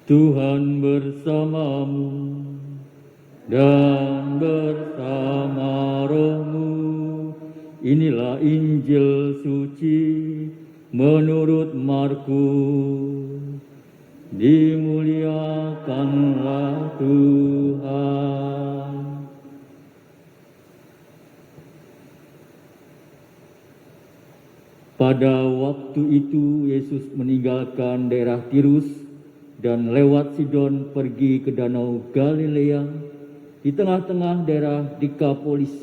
Tuhan bersamamu dan bersama rohmu. Inilah Injil suci menurut Markus. Dimuliakanlah Tuhan. Pada waktu itu Yesus meninggalkan daerah Tirus dan lewat Sidon pergi ke Danau Galilea di tengah-tengah daerah Dekapolis.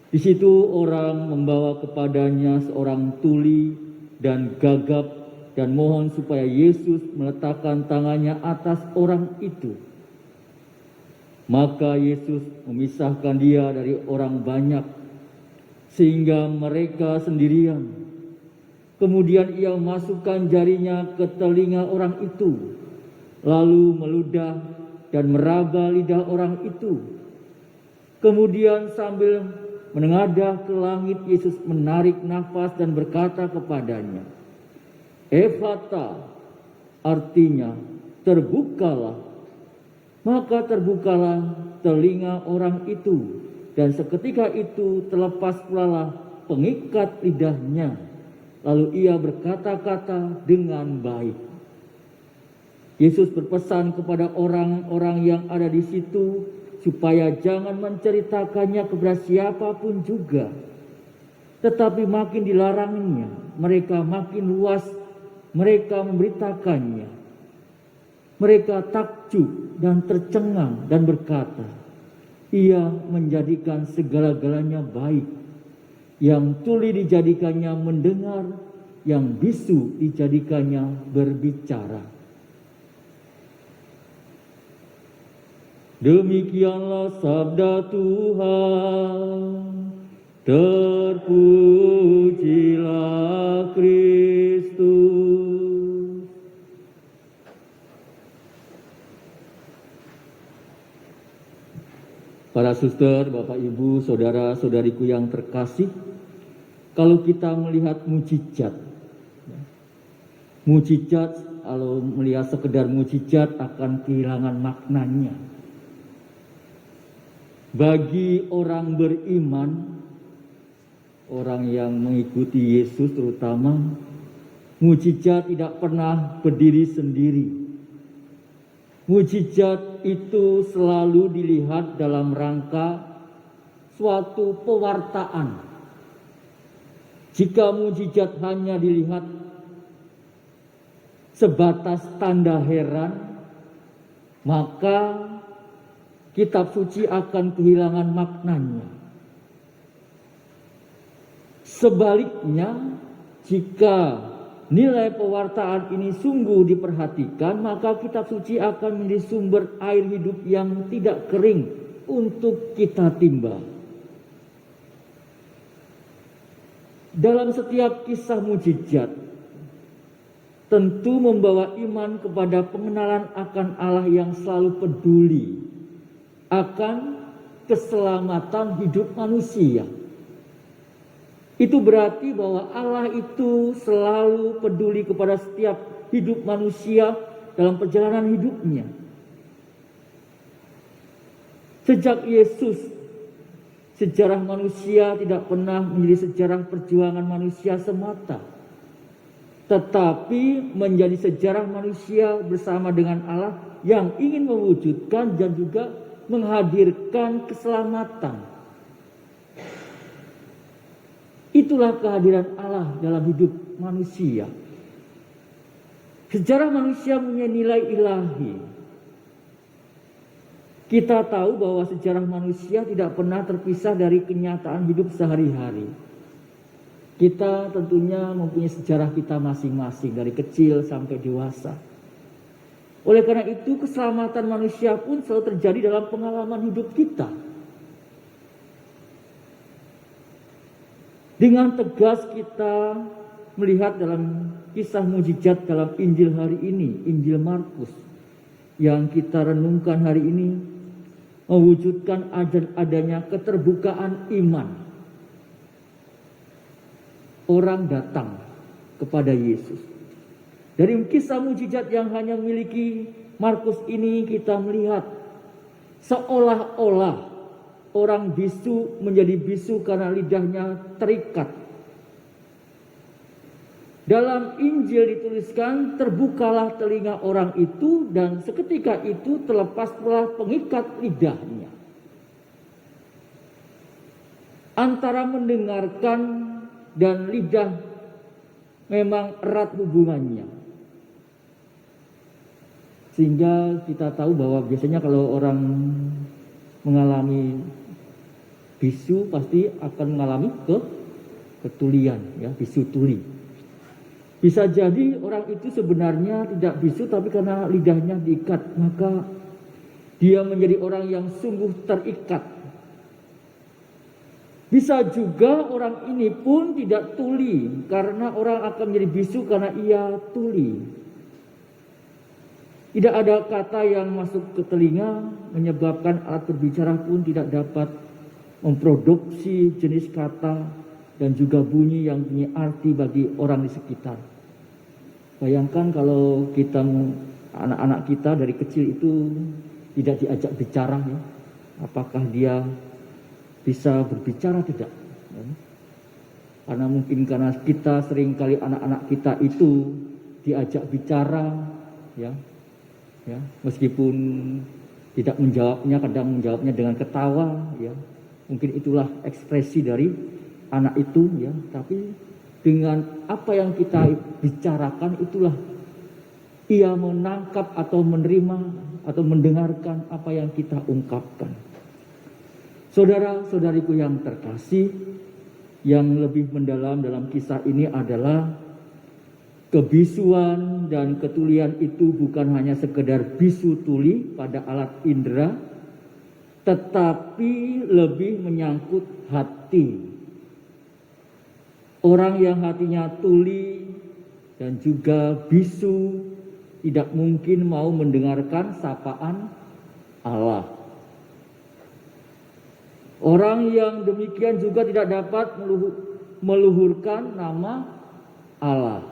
Di situ orang membawa kepadanya seorang tuli dan gagap dan mohon supaya Yesus meletakkan tangannya atas orang itu. Maka Yesus memisahkan dia dari orang banyak sehingga mereka sendirian. Kemudian ia memasukkan jarinya ke telinga orang itu, lalu meludah dan meraba lidah orang itu. Kemudian sambil menengadah ke langit, Yesus menarik nafas dan berkata kepadanya, "Ephata," artinya terbukalah. Maka terbukalah telinga orang itu, dan seketika itu terlepas pula pengikat lidahnya. Lalu ia berkata-kata dengan baik. Yesus berpesan kepada orang-orang yang ada di situ supaya jangan menceritakannya kepada siapapun juga. Tetapi makin dilarangnya, mereka makin luas mereka memberitakannya. Mereka takjub dan tercengang dan berkata, "Ia menjadikan segala-galanya baik. Yang tuli dijadikannya mendengar, yang bisu dijadikannya berbicara." Demikianlah sabda Tuhan. Terpujilah Kristus. Para suster, Bapak Ibu, saudara-saudariku yang terkasih, kalau kita melihat mukjizat, kalau melihat sekedar mukjizat akan kehilangan maknanya. Bagi orang beriman, orang yang mengikuti Yesus terutama, mukjizat tidak pernah berdiri sendiri. Mukjizat itu selalu dilihat dalam rangka suatu pewartaan. Jika mukjizat hanya dilihat sebatas tanda heran, maka kitab suci akan kehilangan maknanya. Sebaliknya, jika nilai pewartaan ini sungguh diperhatikan, maka kitab suci akan menjadi sumber air hidup yang tidak kering untuk kita timba. Dalam setiap kisah mukjizat tentu membawa iman kepada pengenalan akan Allah yang selalu peduli akan keselamatan hidup manusia. Itu berarti bahwa Allah itu selalu peduli kepada setiap hidup manusia dalam perjalanan hidupnya. Sejak Yesus, sejarah manusia tidak pernah menjadi sejarah perjuangan manusia semata, tetapi menjadi sejarah manusia bersama dengan Allah yang ingin mewujudkan dan juga menghadirkan keselamatan. Itulah kehadiran Allah dalam hidup manusia. Sejarah manusia punya nilai ilahi. Kita tahu bahwa sejarah manusia tidak pernah terpisah dari kenyataan hidup sehari-hari. Kita tentunya mempunyai sejarah kita masing-masing dari kecil sampai dewasa. Oleh karena itu, keselamatan manusia pun selalu terjadi dalam pengalaman hidup kita. Dengan tegas kita melihat dalam kisah mukjizat dalam Injil hari ini, Injil Markus, yang kita renungkan hari ini, mewujudkan adanya keterbukaan iman. Orang datang kepada Yesus. Dari kisah mujizat yang hanya memiliki Markus ini kita melihat seolah-olah orang bisu menjadi bisu karena lidahnya terikat. Dalam Injil dituliskan, terbukalah telinga orang itu dan seketika itu terlepaslah pengikat lidahnya. Antara mendengarkan dan lidah memang erat hubungannya. Sehingga kita tahu bahwa biasanya kalau orang mengalami bisu pasti akan mengalami ketulian, ya, bisu tuli. Bisa jadi orang itu sebenarnya tidak bisu tapi karena lidahnya diikat, maka dia menjadi orang yang sungguh terikat. Bisa juga orang ini pun tidak tuli karena orang akan menjadi bisu karena ia tuli. Tidak ada kata yang masuk ke telinga menyebabkan alat berbicara pun tidak dapat memproduksi jenis kata dan juga bunyi yang punya arti bagi orang di sekitar. Bayangkan kalau kita, anak-anak kita dari kecil itu tidak diajak bicara, ya, apakah dia bisa berbicara tidak? Karena mungkin karena kita seringkali anak-anak kita itu diajak bicara, ya, meskipun tidak menjawabnya, kadang menjawabnya dengan ketawa, ya, mungkin itulah ekspresi dari anak itu, ya, tapi dengan apa yang kita bicarakan itulah ia menangkap atau menerima atau mendengarkan apa yang kita ungkapkan. Saudara-saudariku yang terkasih, yang lebih mendalam dalam kisah ini adalah kebisuan dan ketulian itu bukan hanya sekedar bisu tuli pada alat indera, tetapi lebih menyangkut hati. Orang yang hatinya tuli dan juga bisu tidak mungkin mau mendengarkan sapaan Allah. Orang yang demikian juga tidak dapat meluhurkan nama Allah.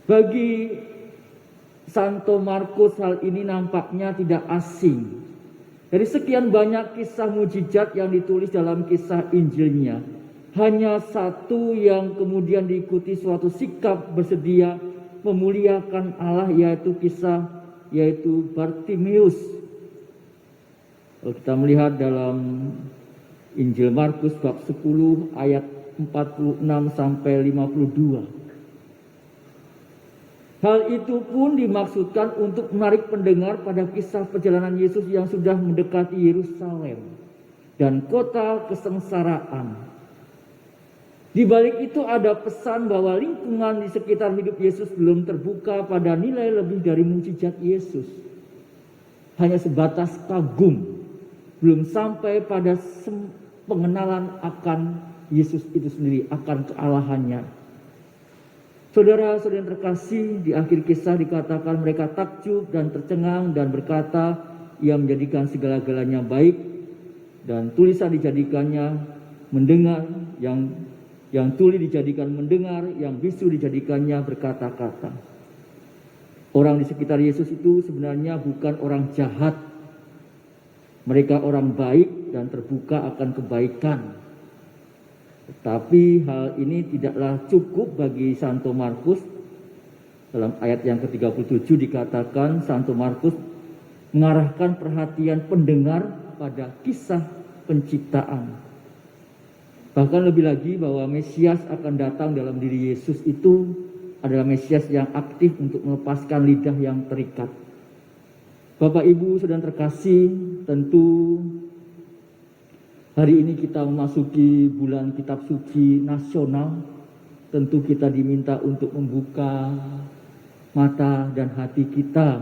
Bagi Santo Markus hal ini nampaknya tidak asing. Dari sekian banyak kisah mujizat yang ditulis dalam kisah Injilnya, hanya satu yang kemudian diikuti suatu sikap bersedia memuliakan Allah, yaitu Bartimeus. Kalau kita melihat dalam Injil Markus bab 10 ayat 46 sampai 52. Hal itu pun dimaksudkan untuk menarik pendengar pada kisah perjalanan Yesus yang sudah mendekati Yerusalem dan kota kesengsaraan. Di balik itu ada pesan bahwa lingkungan di sekitar hidup Yesus belum terbuka pada nilai lebih dari mujizat Yesus. Hanya sebatas kagum, belum sampai pada pengenalan akan Yesus itu sendiri, akan kealahannya. Saudara-saudara yang terkasih, di akhir kisah dikatakan mereka takjub dan tercengang dan berkata, ia menjadikan segala-galanya baik, dan tulisan dijadikannya mendengar, yang tuli dijadikan mendengar, yang bisu dijadikannya berkata-kata. Orang di sekitar Yesus itu sebenarnya bukan orang jahat. Mereka orang baik dan terbuka akan kebaikan. Tetapi hal ini tidaklah cukup bagi Santo Markus. Dalam ayat yang ke-37 dikatakan Santo Markus mengarahkan perhatian pendengar pada kisah penciptaan. Bahkan lebih lagi bahwa Mesias akan datang dalam diri Yesus itu adalah Mesias yang aktif untuk melepaskan lidah yang terikat. Bapak Ibu saudara terkasih, tentu hari ini kita memasuki bulan kitab suci nasional. Tentu kita diminta untuk membuka mata dan hati kita,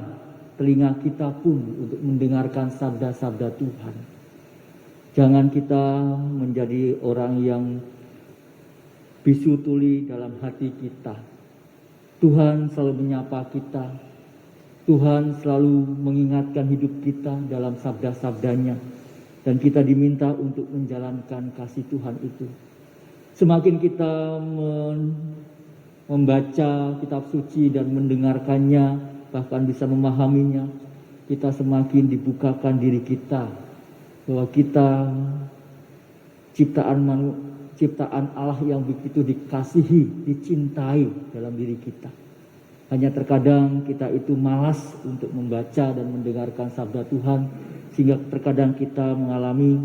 telinga kita pun untuk mendengarkan sabda-sabda Tuhan. Jangan kita menjadi orang yang bisu tuli dalam hati kita. Tuhan selalu menyapa kita. Tuhan selalu mengingatkan hidup kita dalam sabda-sabdanya. Dan kita diminta untuk menjalankan kasih Tuhan itu. Semakin kita membaca kitab suci dan mendengarkannya, bahkan bisa memahaminya, kita semakin dibukakan diri kita bahwa kita ciptaan Allah yang begitu dikasihi, dicintai dalam diri kita. Hanya terkadang kita itu malas untuk membaca dan mendengarkan sabda Tuhan, sehingga terkadang kita mengalami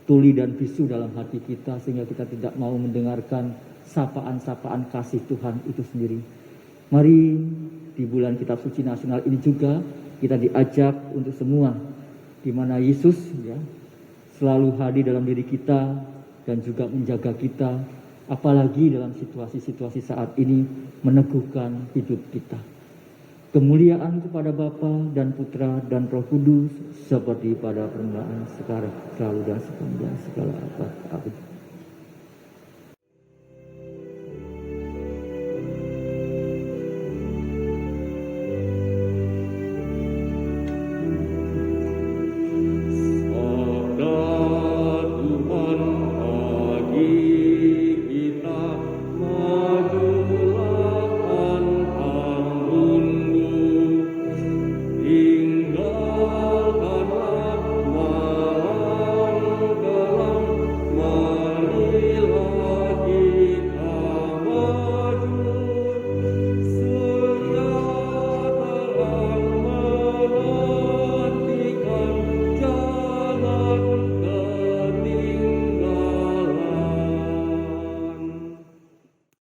tuli dan bisu dalam hati kita, sehingga kita tidak mau mendengarkan sapaan-sapaan kasih Tuhan itu sendiri. Mari di bulan Kitab Suci Nasional ini juga kita diajak untuk semua, di mana Yesus ya selalu hadir dalam diri kita dan juga menjaga kita, apalagi dalam situasi-situasi saat ini meneguhkan hidup kita. Kemuliaan kepada Bapa dan Putra dan Roh Kudus seperti pada permulaan, sekarang, selalu dan sepanjang segala abad. Amin.